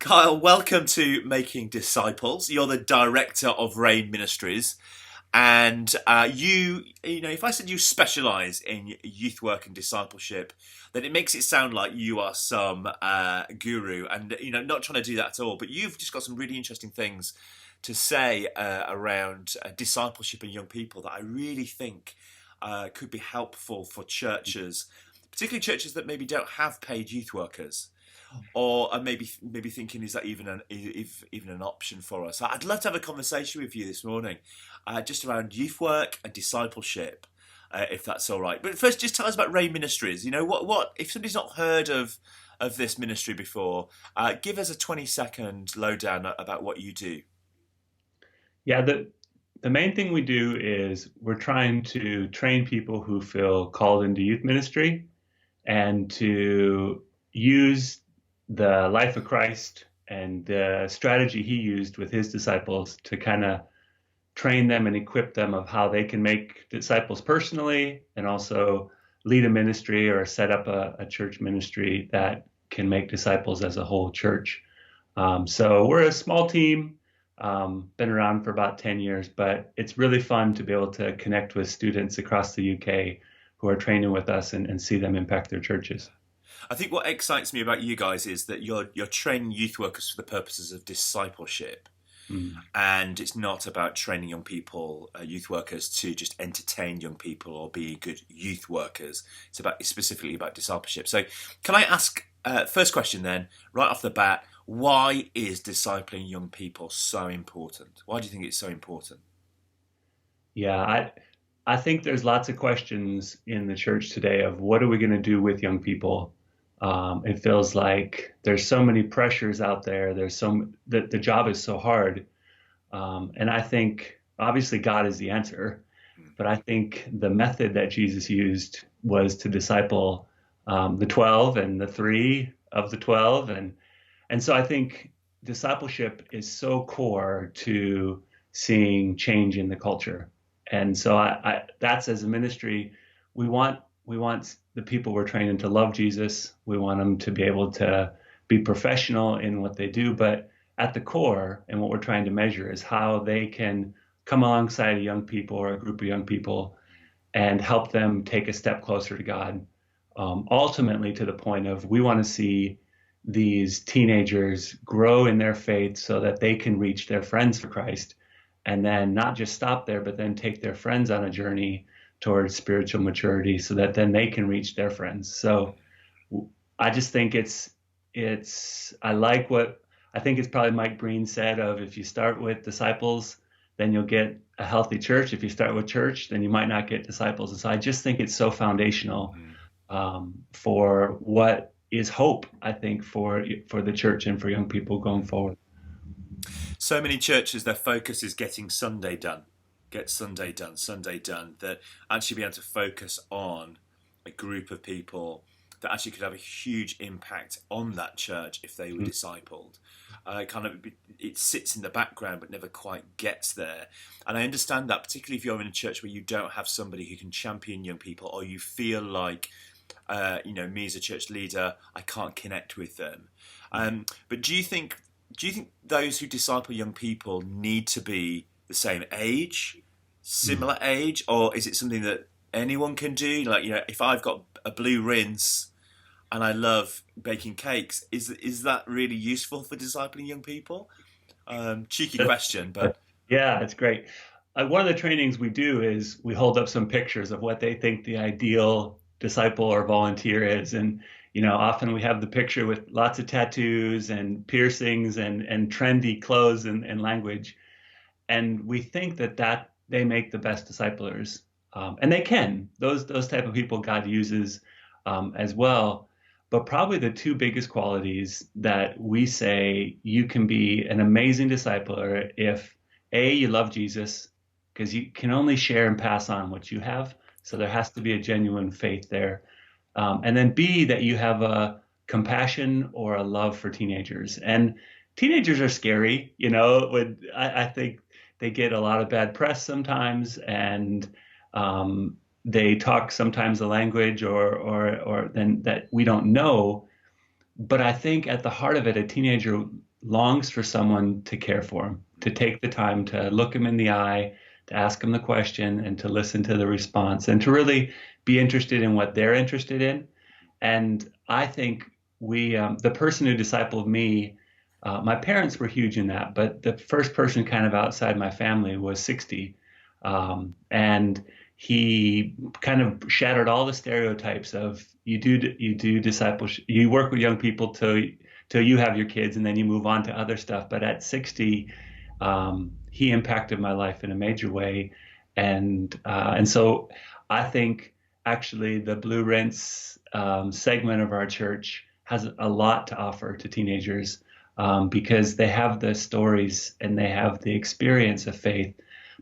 Kyle, welcome to Making Disciples. You're the director of Rain Ministries, and if I said you specialise in youth work and discipleship, then it makes it sound like you are some guru, and not trying to do that at all. But you've just got some really interesting things to say around discipleship and young people that I really think could be helpful for churches, particularly churches that maybe don't have paid youth workers or maybe thinking, is that even an option for us? I'd love to have a conversation with you this morning, just around youth work and discipleship, if that's all right. But first, just tell us about Ray Ministries. What if somebody's not heard of this ministry before? Give us a 20-second lowdown about what you do. Yeah, the main thing we do is we're trying to train people who feel called into youth ministry and to use the life of Christ and the strategy he used with his disciples to kind of train them and equip them of how they can make disciples personally and also lead a ministry or set up a church ministry that can make disciples as a whole church. So we're a small team, been around for about 10 years, but it's really fun to be able to connect with students across the UK who are training with us and see them impact their churches. I think what excites me about you guys is that you're training youth workers for the purposes of discipleship. Mm. And it's not about training young people, youth workers, to just entertain young people or be good youth workers. It's specifically about discipleship. So, can I ask first question then, right off the bat? Why is discipling young people so important? Why do you think it's so important? Yeah, I think there's lots of questions in the church today of what are we going to do with young people? It feels like there's so many pressures out there. That the job is so hard. And I think obviously God is the answer, but I think the method that Jesus used was to disciple the 12 and the three of the 12. And so I think discipleship is so core to seeing change in the culture. And so that's as a ministry, we want the people we're training to love Jesus. We want them to be able to be professional in what they do, but at the core, and what we're trying to measure is how they can come alongside young people or a group of young people and help them take a step closer to God. Ultimately, to the point of we want to see these teenagers grow in their faith so that they can reach their friends for Christ and then not just stop there, but then take their friends on a journey towards spiritual maturity so that then they can reach their friends. So I just think I like what I think it's probably Mike Breen said of if you start with disciples, then you'll get a healthy church. If you start with church, then you might not get disciples. And so I just think it's so foundational for what is hope, I think, for the church and for young people going forward. So many churches, their focus is getting Sunday done. Get Sunday done, Sunday done. That actually be able to focus on a group of people that actually could have a huge impact on that church if they were discipled. It sits in the background but never quite gets there. And I understand that, particularly if you're in a church where you don't have somebody who can champion young people, or you feel like, me as a church leader, I can't connect with them. But do you think those who disciple young people need to be the same age, similar age, or is it something that anyone can do? Like, if I've got a blue rinse and I love baking cakes, is that really useful for discipling young people? Cheeky question, but Yeah, it's great. One of the trainings we do is we hold up some pictures of what they think the ideal disciple or volunteer is. And, often we have the picture with lots of tattoos and piercings and trendy clothes and language. And we think that they make the best disciplers. And they can. Those type of people God uses as well. But probably the two biggest qualities that we say you can be an amazing discipler if A, you love Jesus, because you can only share and pass on what you have. So there has to be a genuine faith there. And then B, that you have a compassion or a love for teenagers. And teenagers are scary, I think they get a lot of bad press sometimes, and they talk sometimes a language or then that we don't know. But I think at the heart of it, a teenager longs for someone to care for him, to take the time to look him in the eye, to ask him the question, and to listen to the response, and to really be interested in what they're interested in. And I think the person who discipled me, my parents were huge in that, but the first person kind of outside my family was 60. And he kind of shattered all the stereotypes of you do discipleship, you work with young people till you have your kids, and then you move on to other stuff. But at 60, he impacted my life in a major way, and so I think actually the Blue Rinse segment of our church has a lot to offer to teenagers, because they have the stories and they have the experience of faith,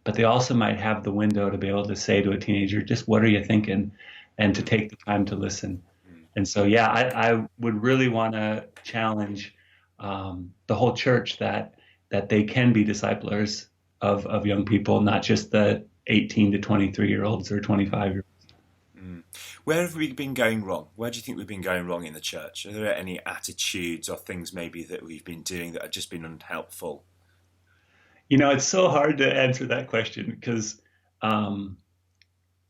but they also might have the window to be able to say to a teenager, just what are you thinking? And to take the time to listen. And so, yeah, I would really want to challenge the whole church that they can be disciplers of young people, not just the 18 to 23-year-olds or 25-year-olds. Where have we been going wrong? Where do you think we've been going wrong in the church? Are there any attitudes or things maybe that we've been doing that have just been unhelpful? It's so hard to answer that question because,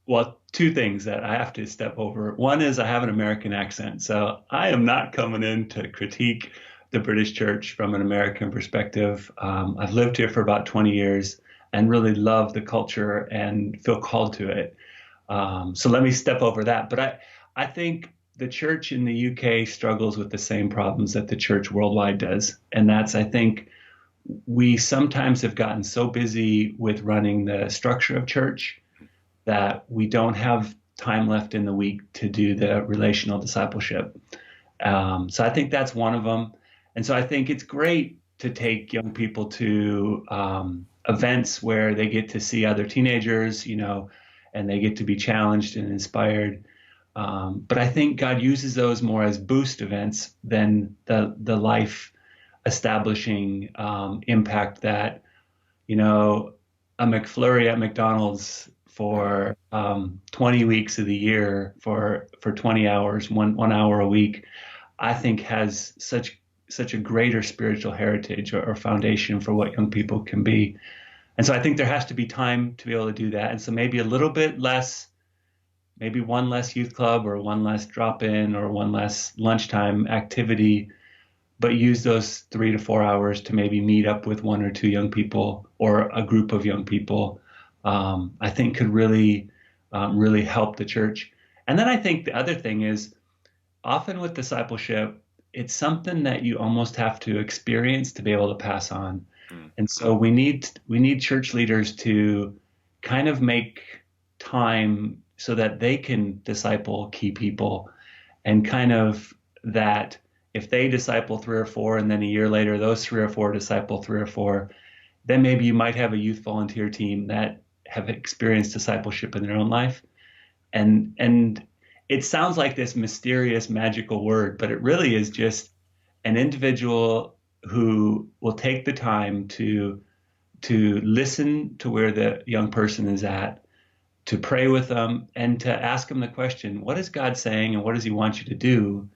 well, two things that I have to step over. One is I have an American accent, so I am not coming in to critique the British church from an American perspective. I've lived here for about 20 years and really love the culture and feel called to it. So let me step over that. But I think the church in the UK struggles with the same problems that the church worldwide does. And that's, I think, we sometimes have gotten so busy with running the structure of church that we don't have time left in the week to do the relational discipleship. So I think that's one of them. And so I think it's great to take young people to events where they get to see other teenagers, and they get to be challenged and inspired. But I think God uses those more as boost events than the life establishing impact that, a McFlurry at McDonald's for 20 weeks of the year for 20 hours, one hour a week, I think has such a greater spiritual heritage or foundation for what young people can be. And so I think there has to be time to be able to do that. And so maybe a little bit less, maybe one less youth club or one less drop-in or one less lunchtime activity, but use those 3 to 4 hours to maybe meet up with one or two young people or a group of young people. I think could really, really help the church. And then I think the other thing is often with discipleship, it's something that you almost have to experience to be able to pass on. And so we need church leaders to kind of make time so that they can disciple key people, and kind of that if they disciple 3 or 4 and then a year later those 3 or 4 disciple 3 or 4, then maybe you might have a youth volunteer team that have experienced discipleship in their own life. And it sounds like this mysterious magical word, but it really is just an individual who will take the time to listen to where the young person is at, to pray with them, and to ask them the question, what is God saying and what does he want you to do?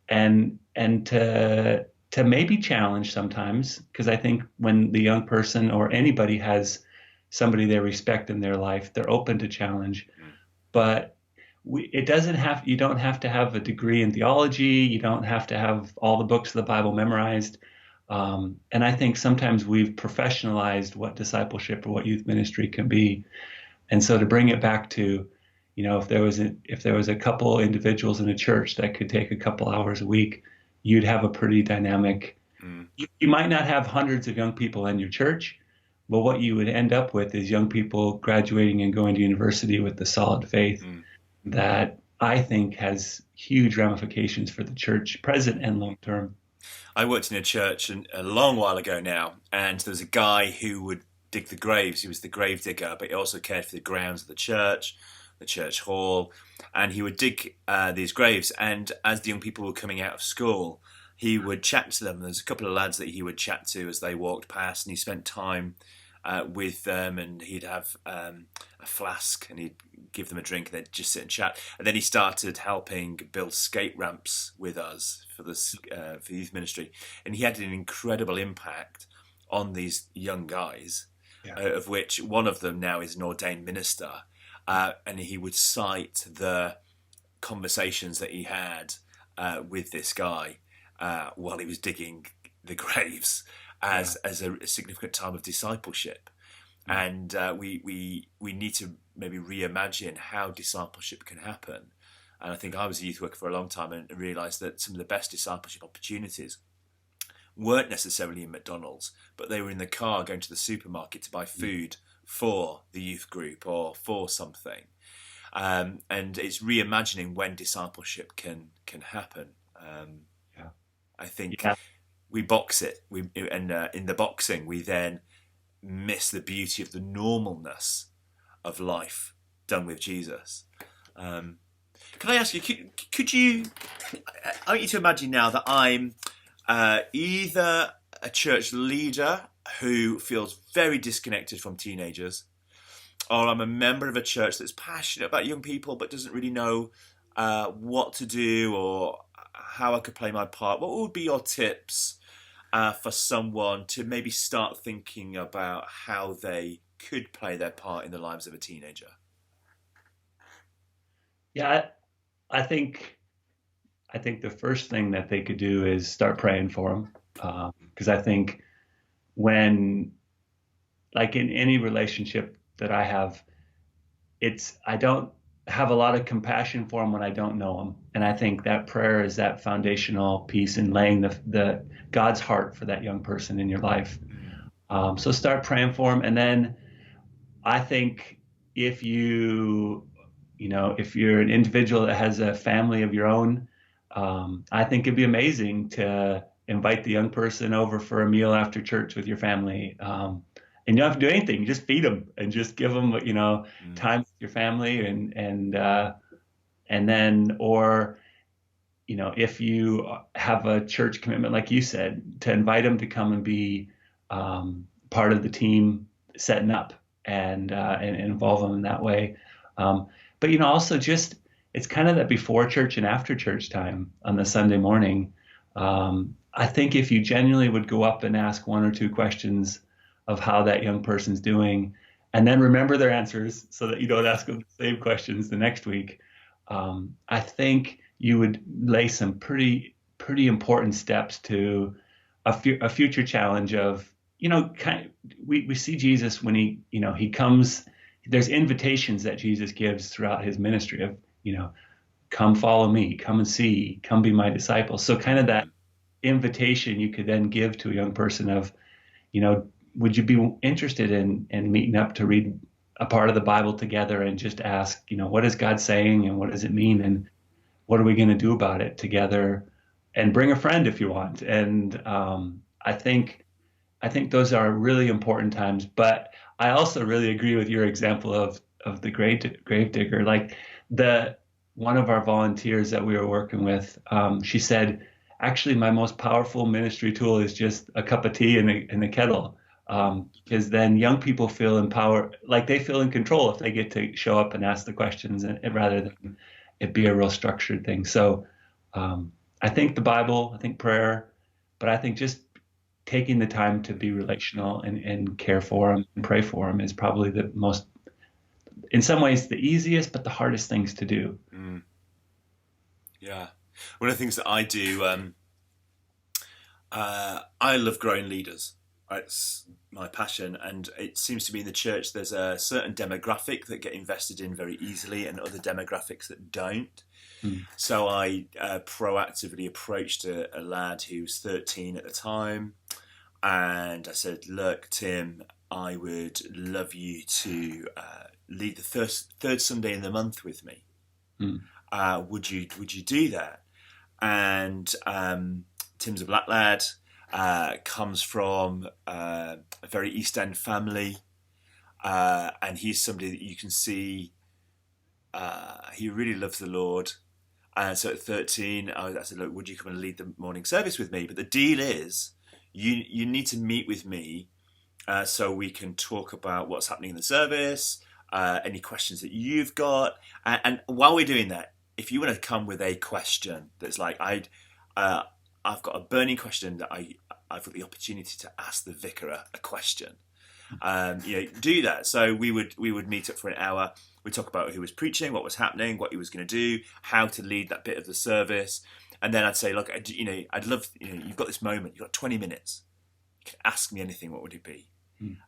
And to maybe challenge sometimes, because I think when the young person or anybody has somebody they respect in their life, they're open to challenge. But you don't have to have a degree in theology. You don't have to have all the books of the Bible memorized. And I think sometimes we've professionalized what discipleship or what youth ministry can be. And so to bring it back to, if there was a couple individuals in a church that could take a couple hours a week, you'd have a pretty dynamic. You might not have hundreds of young people in your church, but what you would end up with is young people graduating and going to university with the solid faith that I think has huge ramifications for the church, present and long term. I worked in a church a long while ago now, and there was a guy who would dig the graves. He was the grave digger, but he also cared for the grounds of the church hall, and he would dig these graves. And as the young people were coming out of school, he would chat to them. There's a couple of lads that he would chat to as they walked past, and he spent time with them, and he'd have a flask, and he'd give them a drink, and they'd just sit and chat. And then he started helping build skate ramps with us for for youth ministry, and he had an incredible impact on these young guys, of which one of them now is an ordained minister, and he would cite the conversations that he had with this guy while he was digging the graves as a significant time of discipleship. And we need to maybe reimagine how discipleship can happen. And I think I was a youth worker for a long time and realised that some of the best discipleship opportunities weren't necessarily in McDonald's, but they were in the car going to the supermarket to buy food for the youth group or for something. And it's reimagining when discipleship can happen. I think we box it, and in the boxing we then miss the beauty of the normalness of life done with Jesus. Can I ask you, could you, I want you to imagine now that I'm either a church leader who feels very disconnected from teenagers, or I'm a member of a church that's passionate about young people but doesn't really know what to do or how I could play my part. What would be your tips for someone to maybe start thinking about how they could play their part in the lives of a teenager? Yeah, I think the first thing that they could do is start praying for them, because I think when, like in any relationship that I have, I don't have a lot of compassion for them when I don't know them, and I think that prayer is that foundational piece in laying the God's heart for that young person in your life. So start praying for them, and then I think if you're an individual that has a family of your own, I think it'd be amazing to invite the young person over for a meal after church with your family. And you don't have to do anything. You just feed them and just give them, time with your family, and then, or, if you have a church commitment, like you said, to invite them to come and be part of the team setting up and involve them in that way. But also just, it's kind of that before church and after church time on the Sunday morning. I think if you genuinely would go up and ask one or two questions of how that young person's doing, and then remember their answers so that you don't ask them the same questions the next week, I think you would lay some pretty important steps to a future challenge of, we see Jesus when he comes. There's invitations that Jesus gives throughout his ministry of, come follow me, come and see, come be my disciple. So kind of that invitation you could then give to a young person of, would you be interested in meeting up to read a part of the Bible together and just ask, what is God saying and what does it mean and what are we going to do about it together, and bring a friend if you want. And I think those are really important times. But I also really agree with your example of the grave digger. Like one of our volunteers that we were working with, she said, actually, my most powerful ministry tool is just a cup of tea in a kettle, because then young people feel empowered, like they feel in control if they get to show up and ask the questions, and rather than it be a real structured thing. So I think the Bible, I think prayer, but I think just taking the time to be relational and care for them and pray for them is probably the most, in some ways, the easiest, but the hardest things to do. Yeah. One of the things that I do, I love growing leaders. It's my passion, and it seems to be in the church there's a certain demographic that get invested in very easily and other demographics that don't. So I proactively approached a lad who was 13 at the time, and I said, look, Tim, I would love you to lead the third Sunday in the month with me. Would you do that? And Tim's a black lad, comes from a very East End family, and he's somebody that you can see he really loves the Lord. And so at 13, I said, look, would you come and lead the morning service with me? But the deal is, you need to meet with me so we can talk about what's happening in the service, any questions that you've got. And while we're doing that, if you want to come with a question that's like, I've got a burning question that I've got the opportunity to ask the vicar a question. Do that. So we would meet up for an hour. We'd talk about who was preaching, what was happening, what he was going to do, how to lead that bit of the service. And then I'd say, look, I'd love, you've got this moment, you've got 20 minutes. You can ask me anything. What would it be?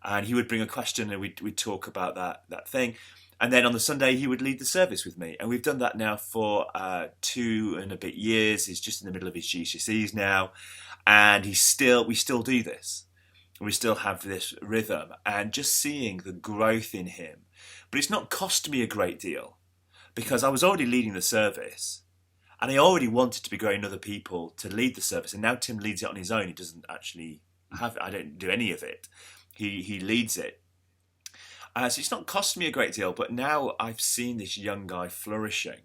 And he would bring a question and we'd talk about that thing. And then on the Sunday, he would lead the service with me. And we've done that now for 2 and a bit years. He's just in the middle of his GCSEs now. And we still do this. We still have this rhythm. And just seeing the growth in him. But it's not cost me a great deal because I was already leading the service. And I already wanted to be growing other people to lead the service. And now Tim leads it on his own. He doesn't actually I don't do any of it. He leads it. So it's not cost me a great deal, but now I've seen this young guy flourishing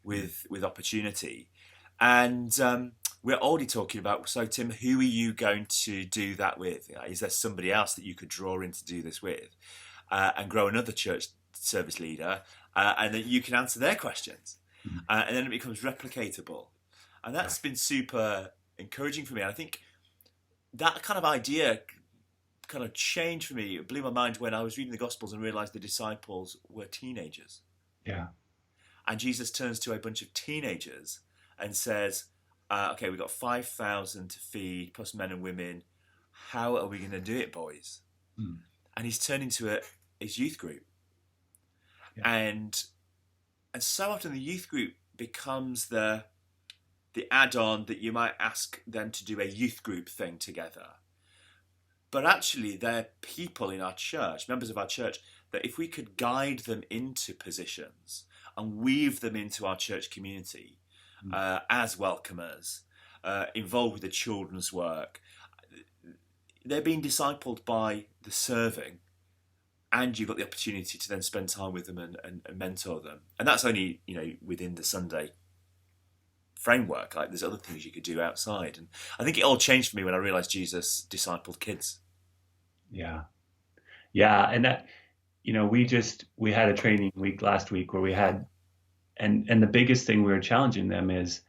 with opportunity. And we're already talking about, so Tim, who are you going to do that with? Is there somebody else that you could draw in to do this with? And grow another church service leader, and that you can answer their questions. And then it becomes replicatable. And that's been super encouraging for me. And I think that kind of idea kind of changed for me. It blew my mind when I was reading the Gospels and realized the disciples were teenagers. Yeah. And Jesus turns to a bunch of teenagers and says, okay, we've got 5,000 to feed, plus men and women. How are we going to do it, boys? And he's turned into his youth group. Yeah. And so often the youth group becomes the add-on that you might ask them to do a youth group thing together. But actually, they're people in our church, members of our church, that if we could guide them into positions and weave them into our church community as welcomers, involved with the children's work, they're being discipled by the serving, and you've got the opportunity to then spend time with them and mentor them. And that's only, within the Sunday framework. Like there's other things you could do outside. And I think it all changed for me when I realized Jesus discipled kids. Yeah. Yeah. And that, we had a training week last week where we had, and the biggest thing we were challenging them is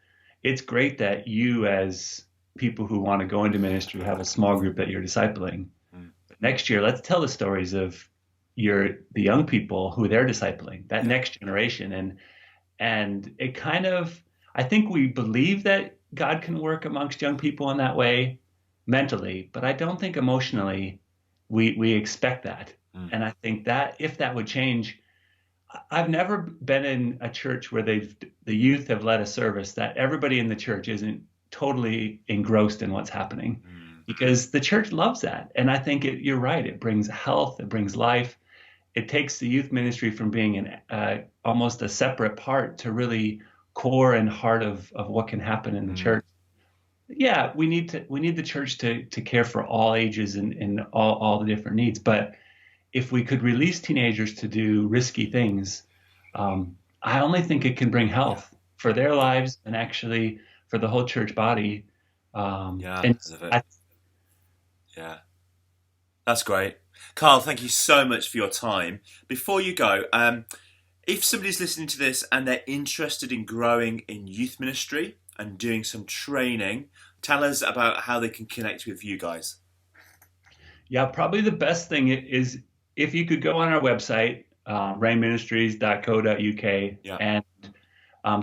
it's great that you as people who want to go into ministry have a small group that you're discipling. But next year, let's tell the stories of the young people who they're discipling, that next generation. And it kind of, I think we believe that God can work amongst young people in that way mentally, but I don't think emotionally we expect that. And I think that if that would change, I've never been in a church where the youth have led a service that everybody in the church isn't totally engrossed in what's happening, because the church loves that. And I think you're right. It brings health. It brings life. It takes the youth ministry from being almost a separate part to really core and heart of what can happen in the church. Yeah, we need the church to care for all ages and all the different needs. But if we could release teenagers to do risky things, I only think it can bring health for their lives and actually for the whole church body. That's great. Carl, thank you so much for your time. Before you go, if somebody's listening to this and they're interested in growing in youth ministry and doing some training, tell us about how they can connect with you guys. Yeah, probably the best thing is if you could go on our website, rainministries.co.uk, and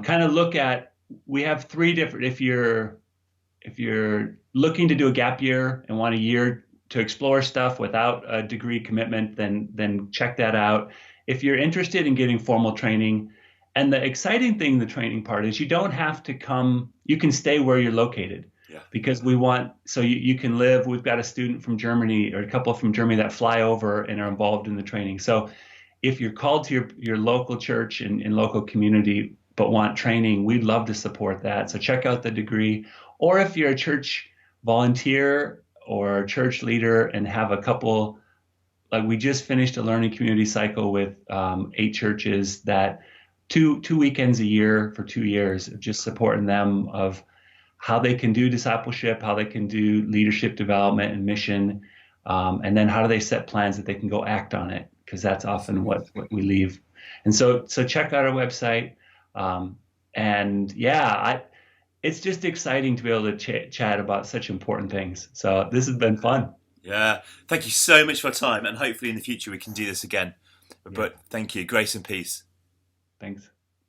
kind of look at, we have 3 different, if you're looking to do a gap year and want a year to explore stuff without a degree commitment, then check that out. If you're interested in getting formal training, and the exciting thing, the training part, is you don't have to come, you can stay where you're located. Because we want, so you can live, we've got a student from Germany or a couple from Germany that fly over and are involved in the training. So if you're called to your local church and local community, but want training, we'd love to support that. So check out the degree. Or if you're a church volunteer or church leader and have a couple, like we just finished a learning community cycle with 8 churches that two weekends a year for 2 years of just supporting them of how they can do discipleship, how they can do leadership development and mission. And then how do they set plans that they can go act on it? Because that's often what we leave. And so check out our website. And yeah, it's just exciting to be able to chat about such important things. So this has been fun. Yeah. Thank you so much for your time, and hopefully in the future we can do this again. Yeah, But thank you. Grace and peace. thanks.